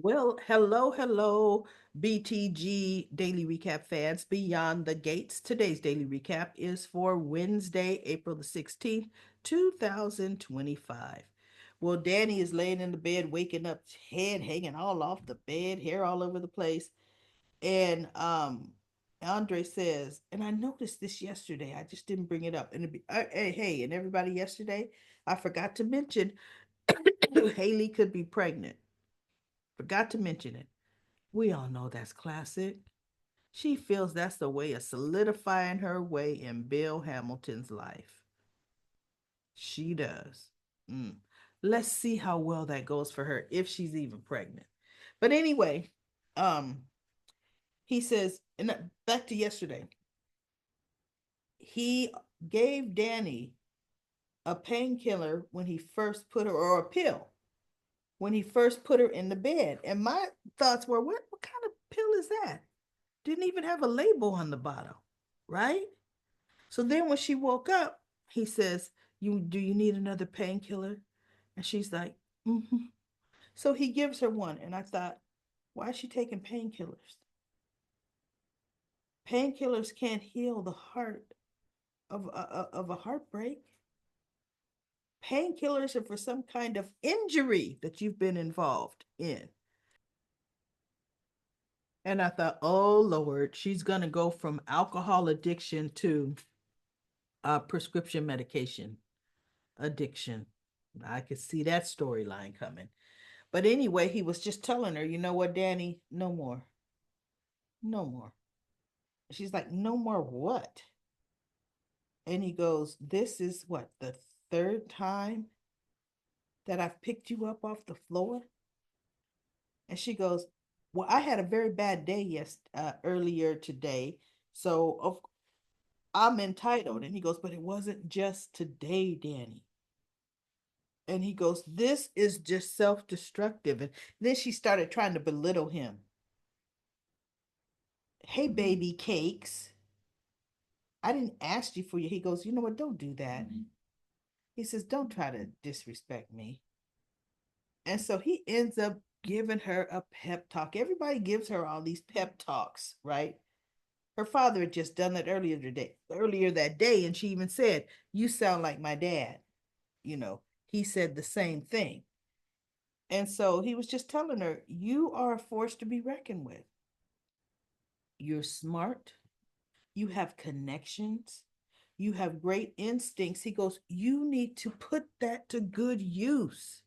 Well, hello, hello, BTG Daily Recap fans beyond the gates. Today's daily recap is for Wednesday, April the 16th, 2025. Well, Danny is laying in the bed, waking up, head hanging all off the bed, hair all over the place. And Andre says, and I noticed this yesterday, I just didn't bring it up. Hey, and everybody yesterday, I forgot to mention Haley could be pregnant. Forgot to mention it. We all know that's classic. She feels that's the way of solidifying her way in Bill Hamilton's life. She does. Mm. Let's see how well that goes for her if she's even pregnant. But anyway, um, he says, and back to yesterday, he gave Danny a painkiller when he first put her, or a pill when he first put her in the bed. And my thoughts were, what kind of pill is that? Didn't even have a label on the bottle, right? So then when she woke up, he says, you need another painkiller? And she's like, mm-hmm. So he gives her one. And I thought, why is she taking painkillers? Painkillers can't heal the heart of a heartbreak. Painkillers are for some kind of injury that you've been involved in. And I thought, oh Lord, she's gonna go from alcohol addiction to prescription medication addiction. I could see that storyline coming. But anyway, he was just telling her, you know what, Danny, no more. No more. She's like, no more what? And he goes, this is what, the third time that I've picked you up off the floor? And she goes, well, I had a very bad day earlier today. So I'm entitled. And he goes, but it wasn't just today, Danny. And he goes, this is just self-destructive. And then she started trying to belittle him. Hey, baby cakes, I didn't ask you for you. He goes, you know what, don't do that. He says, don't try to disrespect me. And so he ends up giving her a pep talk. Everybody gives her all these pep talks, right? Her father had just done that earlier that day, and she even said, you sound like my dad. You know, he said the same thing. And so he was just telling her, you are a force to be reckoned with. You're smart. You have connections. You have great instincts. He goes, you need to put that to good use,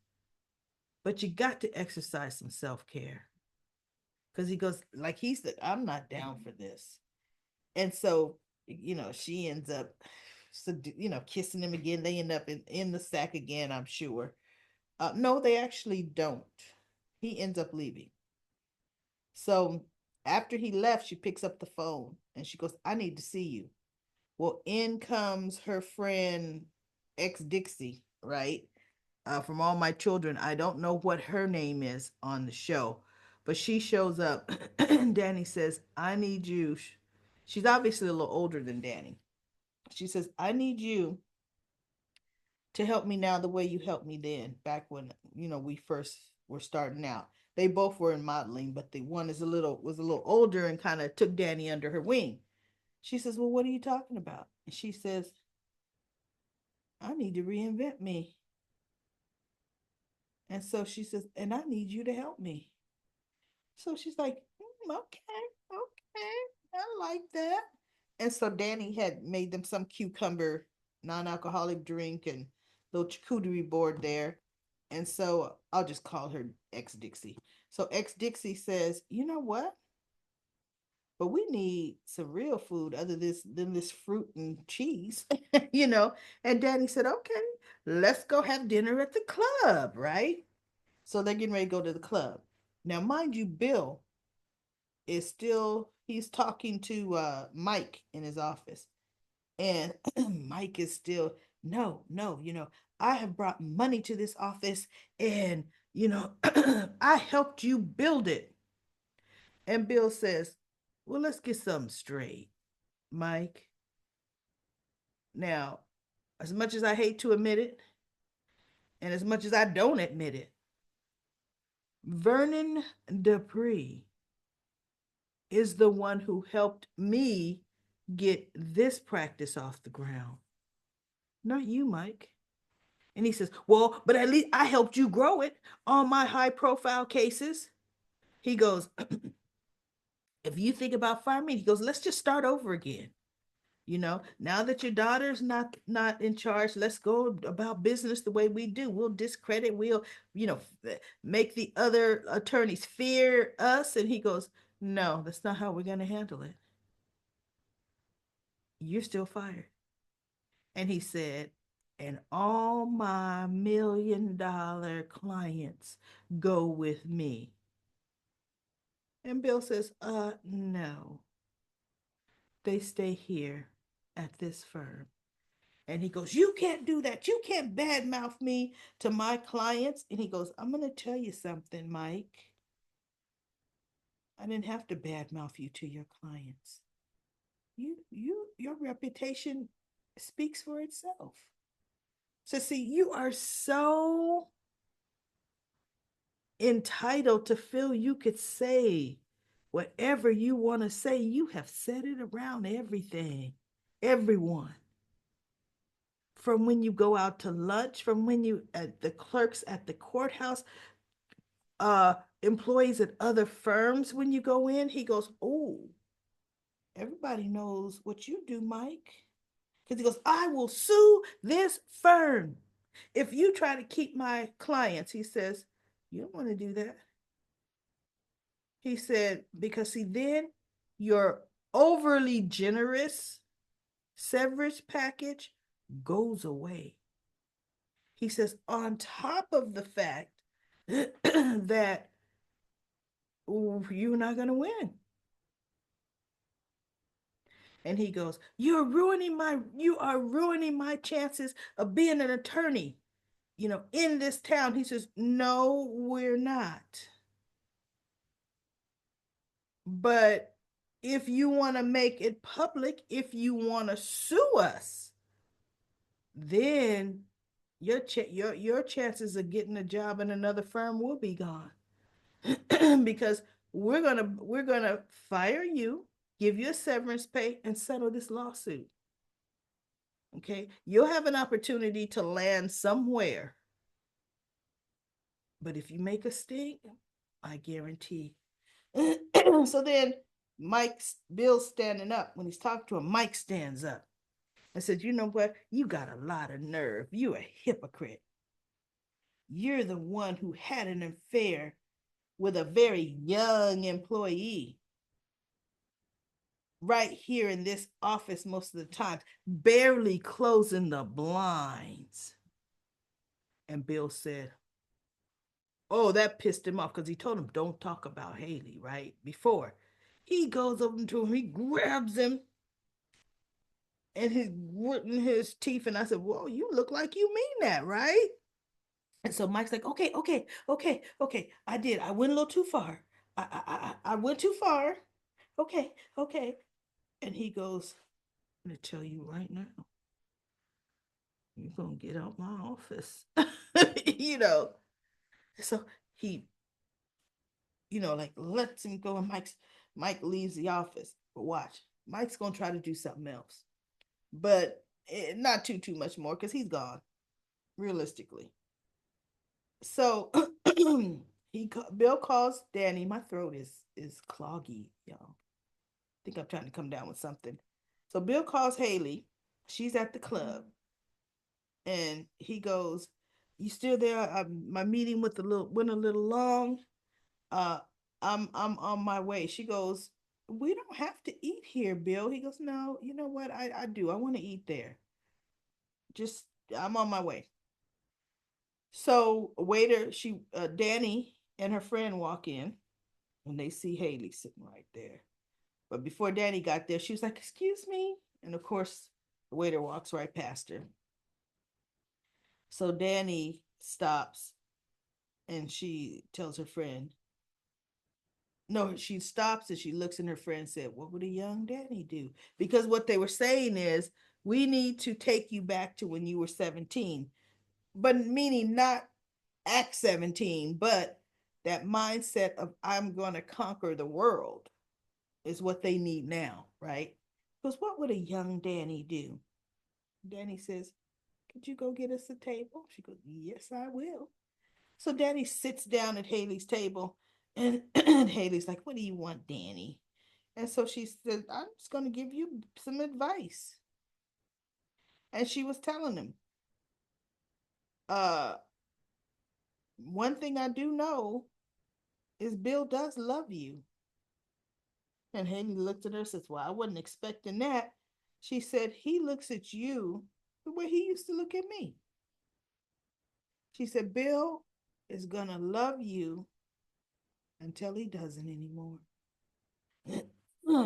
but you got to exercise some self care. Because he goes, like, he's the, I'm not down for this. And so, she ends up, so, kissing him again. They end up in the sack again, I'm sure. No, they actually don't. He ends up leaving. So after he left, she picks up the phone and she goes, I need to see you. Well, in comes her friend, ex Dixie, right? From All My Children. I don't know what her name is on the show, but she shows up. And Danny says, I need you. She's obviously a little older than Danny. She says, I need you to help me now the way you helped me then, back when, we first were starting out. They both were in modeling, but the one was a little older and kind of took Danny under her wing. She says, well, what are you talking about? And she says, I need to reinvent me. And so she says, and I need you to help me. So she's like, okay, okay, I like that. And so Danny had made them some cucumber non-alcoholic drink and little charcuterie board there. And so I'll just call her ex Dixie. So ex Dixie says, you know what? But we need some real food other than this fruit and cheese, you know. And Danny said, okay, let's go have dinner at the club, right? So they're getting ready to go to the club. Now, mind you, Bill is still, he's talking to Mike in his office. And Mike is still, no, no, I have brought money to this office and, I helped you build it. And Bill says, well, let's get something straight, Mike. Now, as much as I hate to admit it, and as much as I don't admit it, Vernon Dupree is the one who helped me get this practice off the ground, not you, Mike. And he says, well, but at least I helped you grow it on my high profile cases. He goes, if you think about firing me, he goes, let's just start over again. Now that your daughter's not in charge, let's go about business the way we do. We'll discredit, we'll, you know, make the other attorneys fear us. And he goes, no, that's not how we're going to handle it. You're still fired. And he said, and all my $1 million clients go with me. And Bill says, no, they stay here at this firm. And he goes, you can't do that. You can't badmouth me to my clients. And he goes, I'm going to tell you something, Mike. I didn't have to badmouth you to your clients. Your reputation speaks for itself. So see, you are so entitled to feel you could say whatever you want to say. You have said it around everything, everyone. From when you go out to lunch, from when you at the clerks at the courthouse, employees at other firms when you go in, he goes, oh, everybody knows what you do, Mike. Because he goes, I will sue this firm if you try to keep my clients. He says, you don't want to do that. He said, because see, then your overly generous severance package goes away. He says, on top of the fact that you're not going to win. And he goes, you are ruining my chances of being an attorney, in this town. He says, no, we're not. But if you want to make it public, if you want to sue us, then your chances of getting a job in another firm will be gone. Because we're gonna fire you, give you a severance pay, and settle this lawsuit. Okay, you'll have an opportunity to land somewhere, but if you make a stink, I guarantee. So then Bill's standing up. When he's talking to him, Mike stands up and said, you know what, you got a lot of nerve. You're a hypocrite. You're the one who had an affair with a very young employee right here in this office most of the time, barely closing the blinds. And Bill said, oh, that pissed him off because he told him, don't talk about Haley, right? Before. He goes over to him, he grabs him, and he's gritting his teeth. And I said, well, you look like you mean that, right? And so Mike's like, okay. I did. I went a little too far. I went too far. Okay. And he goes, I'm going to tell you right now, you're going to get out my office. you know. So he, like lets him go. And Mike leaves the office. But watch, Mike's going to try to do something else. But not too much more because he's gone, realistically. So Bill calls Danny. My throat is cloggy, y'all. I think I'm trying to come down with something. So Bill calls Haley. She's at the club, and he goes, "You still there? My meeting went a little long. Uh, I'm on my way." She goes, "We don't have to eat here, Bill." He goes, "No, you know what? I do. I want to eat there. Just I'm on my way." So waiter, Danny and her friend walk in, and they see Haley sitting right there. But before Danny got there, she was like, "Excuse me," and of course, the waiter walks right past her. So Danny stops, and she tells her friend, no, she stops and she looks in her friend and said, what would a young Danny do? Because what they were saying is, we need to take you back to when you were 17, but meaning not act 17, but That mindset of I'm going to conquer the world is what they need now, right? Because what would a young Danny do? Danny says, could you go get us a table? She goes, yes, I will. So Danny sits down at Haley's table, and, and Haley's like, what do you want, Danny? And so she said, I'm just going to give you some advice. And she was telling him, uh, one thing I do know is Bill does love you. And Haley looked at her and says, well, I wasn't expecting that. She said, he looks at you the way he used to look at me. She said, Bill is going to love you until he doesn't anymore.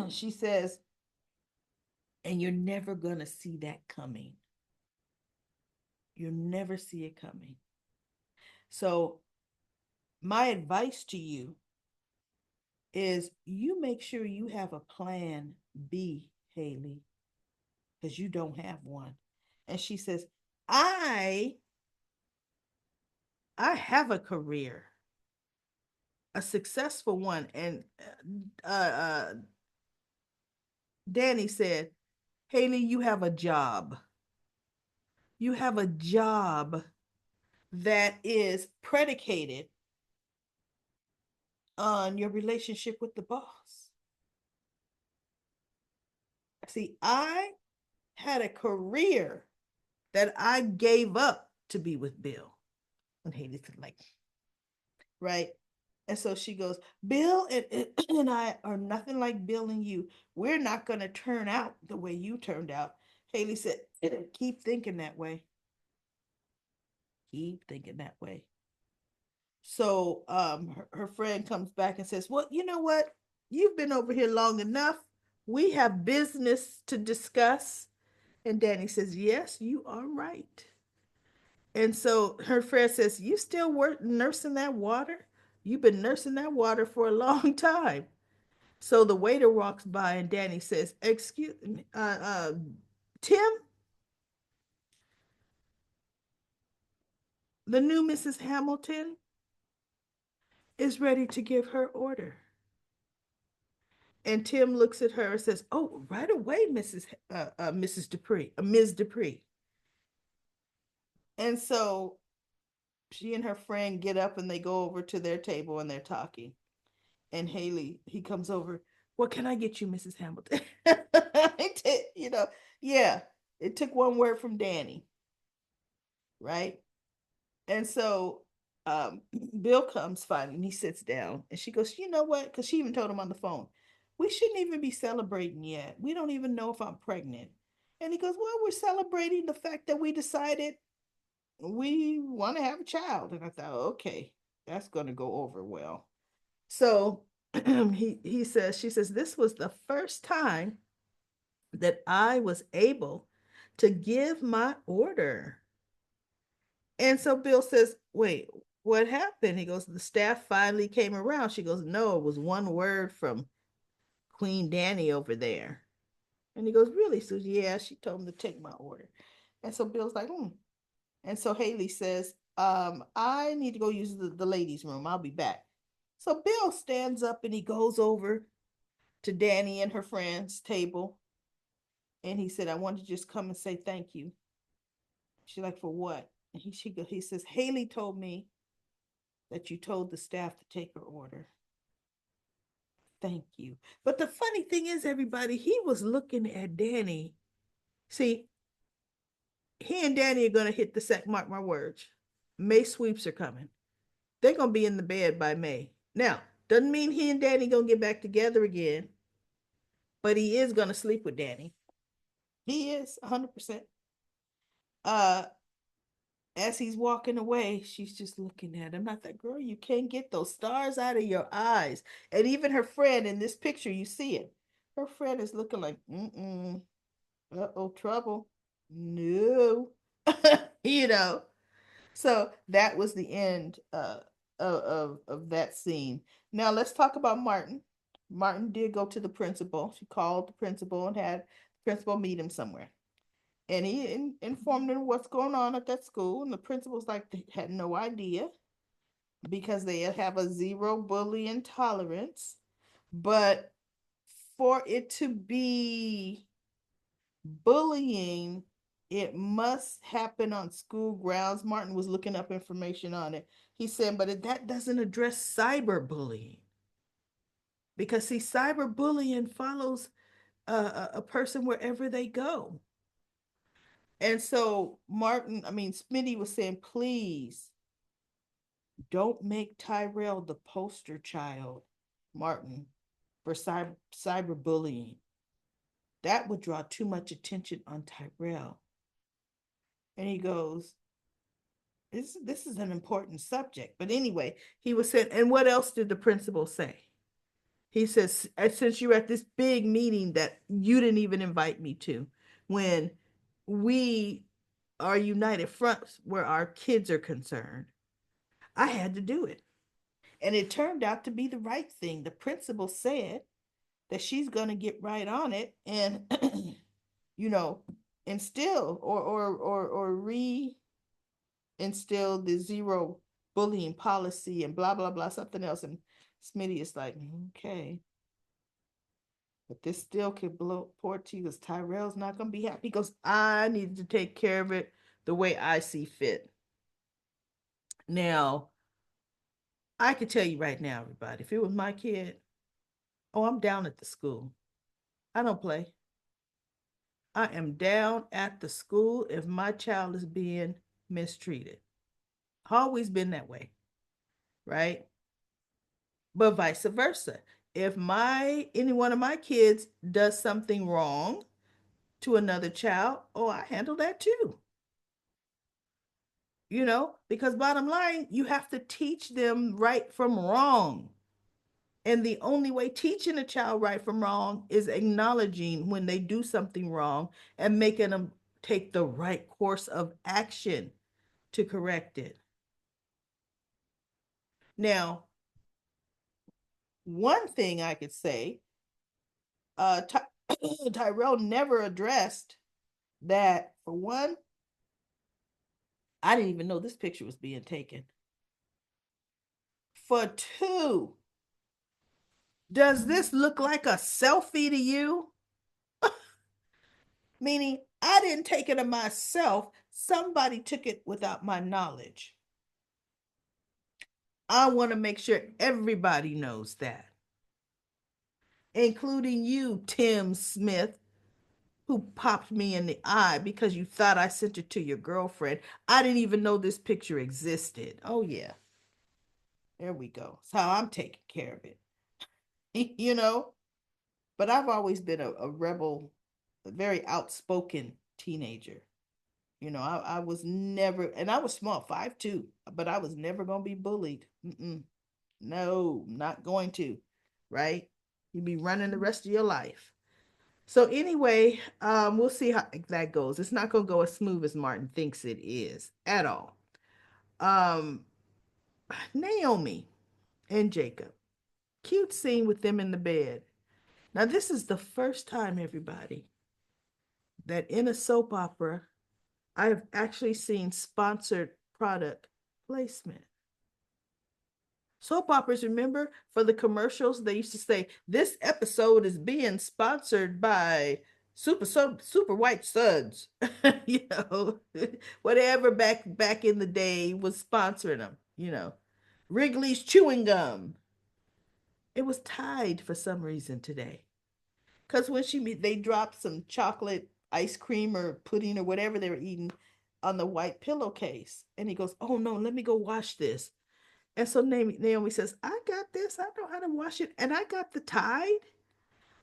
She says, and you're never going to see that coming. You'll never see it coming. So, my advice to you is you make sure you have a plan B, Haley, because you don't have one. And she says, I I have a career, a successful one. And Danny said, Haley, you have a job. You have a job that is predicated on your relationship with the boss. See, I had a career that I gave up to be with Bill. And Haley said, like, right? And so she goes, Bill and I are nothing like Bill and you. We're not going to turn out the way you turned out. Haley said, keep thinking that way. Keep thinking that way. So her friend comes back and says, well, you know what? You've been over here long enough. We have business to discuss. And Danny says, yes, you are right. And so her friend says, you still work nursing that water? You've been nursing that water for a long time. So the waiter walks by and Danny says, excuse me, Tim, the new Mrs. Hamilton is ready to give her order. And Tim looks at her and says, oh, right away, Mrs. Dupree, Ms. Dupree. And so she and her friend get up and they go over to their table and they're talking. And Haley, he comes over. What can I get you, Mrs. Hamilton? You know, yeah, it took one word from Danny, right? And so Bill comes finally and he sits down and she goes, you know what? Because she even told him on the phone, we shouldn't even be celebrating yet. We don't even know if I'm pregnant. And he goes, well, we're celebrating the fact that we decided we want to have a child. And I thought, okay, that's going to go over well. So he says, she says, this was the first time that I was able to give my order. And so Bill says, wait, what happened? He goes, the staff finally came around. She goes, no, it was one word from Queen Danny over there. And he goes, really, Susie? Yeah, she told him to take my order. And so Bill's like, hmm. And so Haley says, I need to go use the ladies' room. I'll be back. So Bill stands up and he goes over to Danny and her friend's table. And he said, I want to just come and say thank you. She's like, for what? And he says, Haley told me that you told the staff to take her order. Thank you. But the funny thing is, everybody, he was looking at Danny. See, he and Danny are going to hit the sack, mark my words. May sweeps are coming. They're going to be in the bed by May. Now, doesn't mean he and Danny going to get back together again, but he is going to sleep with Danny. He is 100%. Uh, as he's walking away, she's just looking at him. I thought, girl, you can't get those stars out of your eyes. And even her friend in this picture, you see it. Her friend is looking like, uh-oh, trouble. No. you know. So that was the end of that scene. Now let's talk about Martin. Martin did go to the principal. She called the principal and had the principal meet him somewhere. And he informed them what's going on at that school. And the principal's like, they had no idea. because they have a zero bullying tolerance. But for it to be bullying, it must happen on school grounds. Martin was looking up information on it. He said, but that doesn't address cyberbullying because, see, cyberbullying follows a person wherever they go. And so Martin, I mean, Smitty was saying, please don't make Tyrell the poster child, Martin, for cyberbullying. That would draw too much attention on Tyrell. And he goes, this is an important subject. But anyway, he was saying, and what else did the principal say? He says, since you're at this big meeting that you didn't even invite me to, when we are united fronts where our kids are concerned, I had to do it. And it turned out to be the right thing. The principal said that she's going to get right on it and, you know, instill or re instill the zero bullying policy and blah, blah, blah, something else. And Smitty is like, okay. But this still could blow poor T because Tyrell's not going to be happy because I need to take care of it the way I see fit. Now, I can tell you right now, everybody, if it was my kid, oh, I'm down at the school. I don't play. I am down at the school if my child is being mistreated. Always been that way, right? But vice versa. If my any one of my kids does something wrong to another child, oh, I handle that too. Because bottom line, you have to teach them right from wrong. And the only way teaching a child right from wrong is acknowledging when they do something wrong and making them take the right course of action to correct it. Now, one thing I could say, Tyrell never addressed that. For one, I didn't even know this picture was being taken. For two, does this look like a selfie to you? Meaning, I didn't take it of myself. Somebody took it without my knowledge. I want to make sure everybody knows that, including you, Tim Smith, who popped me in the eye because you thought I sent it to your girlfriend. I didn't even know this picture existed. Oh, yeah. There we go. That's how I'm taking care of it. you know? But I've always been a rebel, a very outspoken teenager. I was never, and I was small, 5'2", but I was never going to be bullied. Mm-mm. No, not going to, right? You'd be running the rest of your life. So anyway, we'll see how that goes. It's not going to go as smooth as Martin thinks it is at all. Um, Naomi and Jacob, cute scene with them in the bed. Now, this is the first time, everybody, that in a soap opera, I have actually seen sponsored product placement. Soap operas, remember, for the commercials, they used to say, this episode is being sponsored by Super White Suds. you know, Whatever back in the day was sponsoring them. Wrigley's chewing gum. It was Tide for some reason today. Because when they dropped some chocolate ice cream or pudding or whatever they were eating on the white pillowcase. And he goes, oh no, let me go wash this. And so Naomi says, I got this. I know how to wash it. And I got the Tide.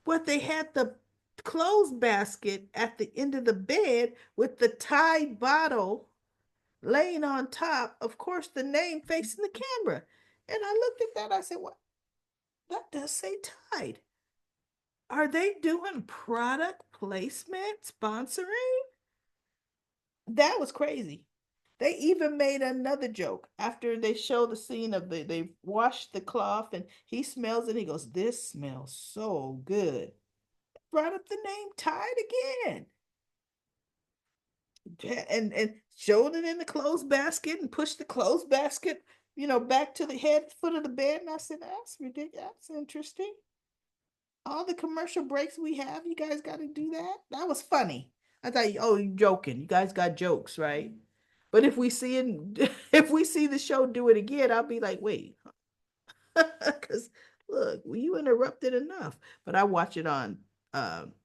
But they had the clothes basket at the end of the bed with the Tide bottle laying on top. Of course, the name facing the camera. And I looked at that. I said, what? That does say Tide. Are they doing product placement, sponsoring? That was crazy. They even made another joke after they show the scene of they washed the cloth and he smells it. He goes, "This smells so good." Brought up the name Tide again, and showed it in the clothes basket and pushed the clothes basket back to the head foot of the bed. And I said, that's ridiculous. That's interesting. All the commercial breaks we have, you guys got to do that. That was funny. I thought, oh, you joking. You guys got jokes, right? But if we see it, if we see the show do it again, I'll be like, wait, because look, you interrupted enough. But I watch it on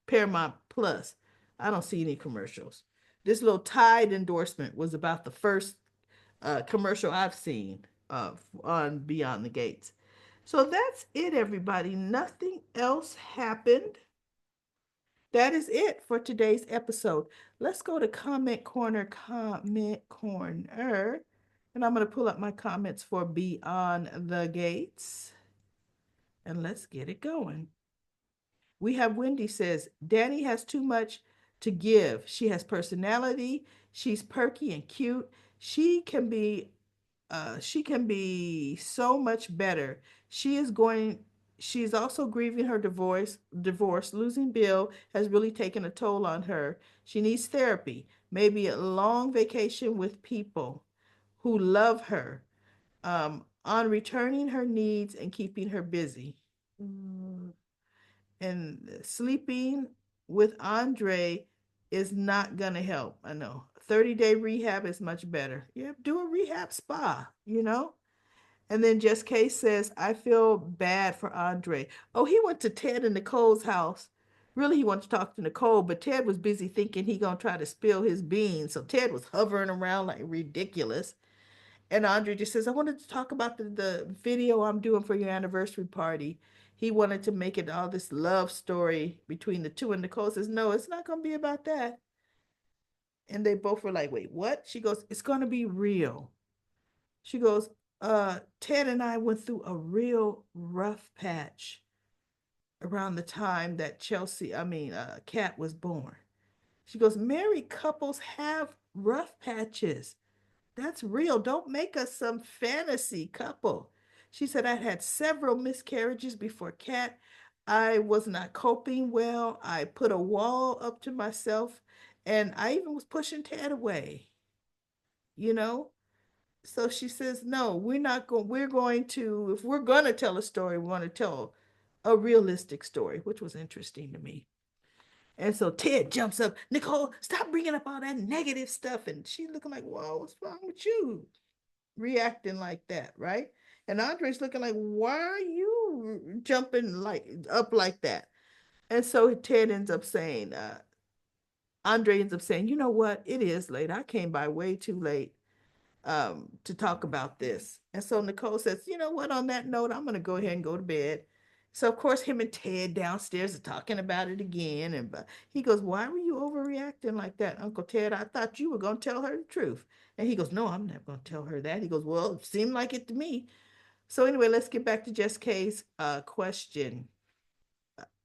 Paramount Plus. I don't see any commercials. This little Tide endorsement was about the first commercial I've seen on Beyond the Gates. So that's it, everybody. Nothing else happened. That is it for today's episode. Let's go to comment corner, comment corner. And I'm going to pull up my comments for Beyond the Gates. And let's get it going. We have Wendy says, Danny has too much to give. She has personality. She's perky and cute. She can be so much better. She is going she's also grieving her divorce. Losing Bill has really taken a toll on her. She needs therapy, maybe a long vacation with people who love her. On returning her needs and keeping her busy. And sleeping with Andre is not going to help. I know. 30-day rehab is much better. Yeah, do a rehab spa. And then Just Case says, I feel bad for Andre. Oh, he went to Ted and Nicole's house. Really, he wanted to talk to Nicole, but Ted was busy thinking he gonna try to spill his beans. So Ted was hovering around like ridiculous. And Andre just says, I wanted to talk about the video I'm doing for your anniversary party. He wanted to make it all this love story between the two. And Nicole says, no, it's not going to be about that. And they both were like, wait, what? She goes, it's going to be real. She goes, Ted and I went through a real rough patch around the time that Kat was born. She goes, married couples have rough patches. That's real. Don't make us some fantasy couple. She said, I had several miscarriages before Kat. I was not coping well. I put a wall up to myself, and I even was pushing Ted away, you know? So she says, no, we're going to, if we're going to tell a story, we want to tell a realistic story, which was interesting to me. And so Ted jumps up, Nicole, stop bringing up all that negative stuff. And she's looking like, whoa, what's wrong with you? Reacting like that, right? And Andre's looking like, why are you jumping like up like that? And so Ted ends up saying, Andre ends up saying, you know what? It is late. I came by way too late to talk about this. And so Nicole says, you know what? On that note, I'm going to go ahead and go to bed. So of course, him and Ted downstairs are talking about it again, and he goes, "Why were you overreacting like that, Uncle Ted? I thought you were going to tell her the truth." And he goes, "No, I'm not going to tell her that." He goes, "Well, it seemed like it to me." So anyway, let's get back to Jess K's question.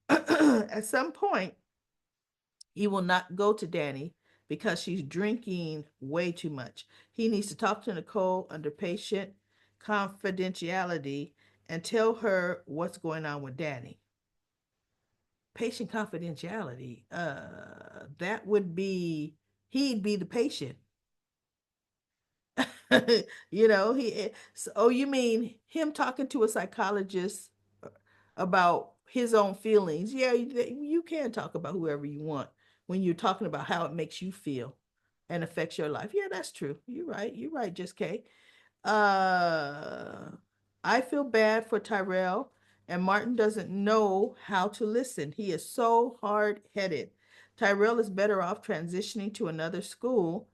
At some point, he will not go to Danny because she's drinking way too much. He needs to talk to Nicole under patient confidentiality and tell her what's going on with Danny. Patient confidentiality. That would be he'd be the patient. He. So, oh, you mean him talking to a psychologist about his own feelings? Yeah, you can talk about whoever you want when you're talking about how it makes you feel and affects your life. Yeah, that's true. You're right. You're right, Just Kay. Uh, I feel bad for Tyrell, and Martin doesn't know how to listen. He is so hard headed. Tyrell is better off transitioning to another school,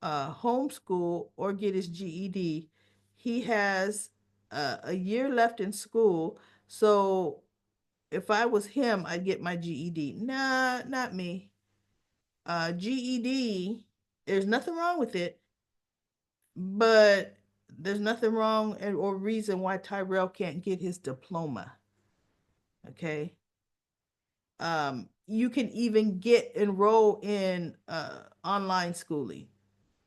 homeschool, or get his GED. He has a year left in school, so if I was him, I'd get my GED. Nah, not me. GED, there's nothing wrong with it, but there's nothing wrong or reason why Tyrell can't get his diploma. Okay. You can even get enroll in online schooling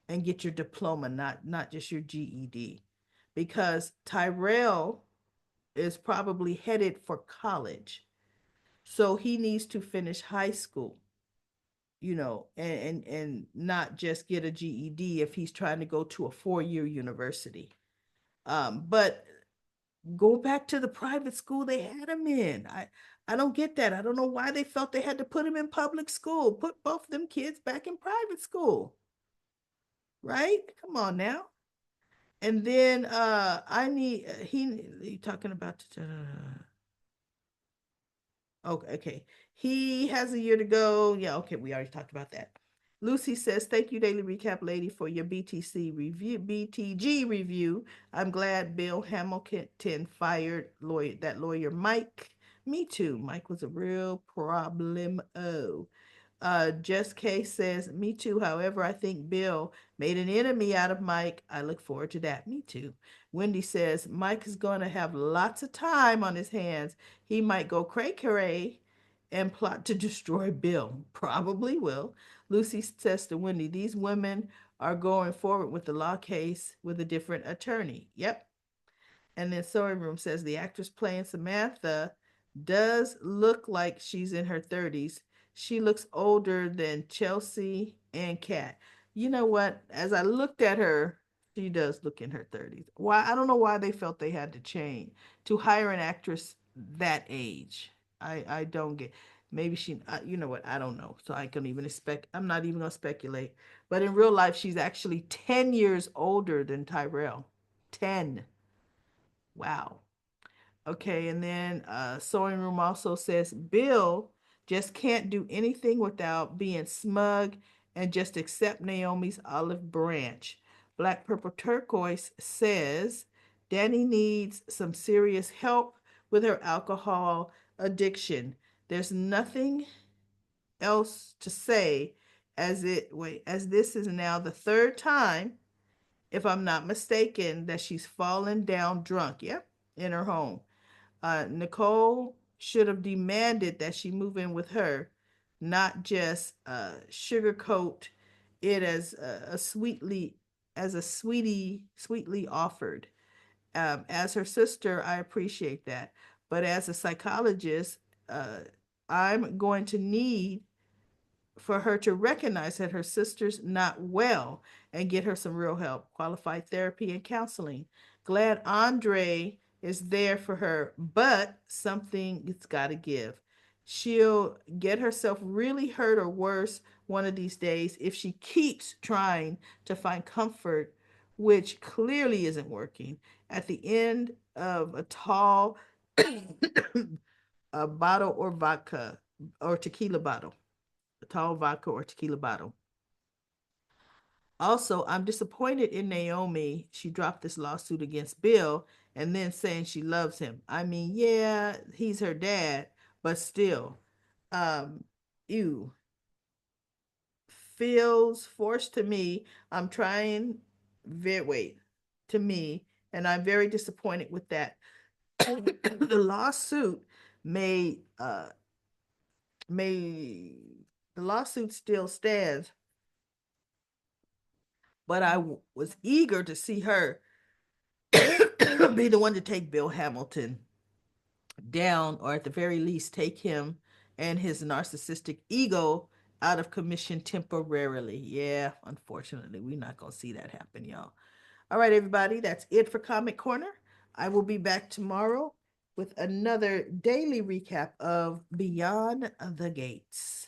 and get your diploma, not just your GED, because Tyrell is probably headed for college, so he needs to finish high school, and not just get a GED if he's trying to go to a 4-year university. But go back to the private school they had him in. I don't get that. I don't know why they felt they had to put him in public school. Put both of them kids back in private school, right? Come on now. And then I need he talking about okay, okay. He has a year to go. Yeah, okay, we already talked about that. Lucy says, "Thank you, Daily Recap Lady, for your BTC review, BTG review. I'm glad Bill Hamilton fired lawyer Mike. Me too. Mike was a real problem. Oh, Just K says, "Me too. However, I think Bill made an enemy out of Mike. I look forward to that. Me too." Wendy says, "Mike is going to have lots of time on his hands. He might go cray cray and plot to destroy Bill. Probably will." Lucy says to Wendy, "These women are going forward with the law case with a different attorney." Yep. And then Sewing Room says the actress playing Samantha does look like she's in her 30s. She looks older than Chelsea and Kat. You know what? As I looked at her, she does look in her 30s. Why? I don't know why they felt they had to change to hire an actress that age. I don't get. Maybe she, you know what? I don't know. So I can even expect. I'm not even gonna speculate. But in real life, she's actually 10 years older than Tyrell. 10. Wow. Okay, and then Sewing Room also says Bill just can't do anything without being smug and just accept Naomi's olive branch. Black Purple Turquoise says Danny needs some serious help with her alcohol addiction. There's nothing else to say as this is now the third time, if I'm not mistaken, that she's fallen down drunk. Yep, in her home. Nicole should have demanded that she move in with her, not just sugarcoat it as a sweetly offered. As her sister, I appreciate that, but as a psychologist, uh, I'm going to need for her to recognize that her sister's not well and get her some real help, qualified therapy and counseling. Glad Andre is there for her, but something it's got to give. She'll get herself really hurt or worse one of these days if she keeps trying to find comfort, which clearly isn't working. At the end of a tall a bottle or vodka or tequila bottle, a tall vodka or tequila bottle. Also, I'm disappointed in Naomi. She dropped this lawsuit against Bill and then saying she loves him. I mean, yeah, he's her dad, but still, um, ew, feels forced to me. I'm trying, wait, to me, and I'm very disappointed with that. The lawsuit may, may, the lawsuit still stands, but was eager to see her be the one to take Bill Hamilton down, or at the very least, take him and his narcissistic ego out of commission temporarily. Yeah, unfortunately, we're not going to see that happen, y'all. All right, everybody, that's it for Comic Corner. I will be back tomorrow with another daily recap of Beyond the Gates.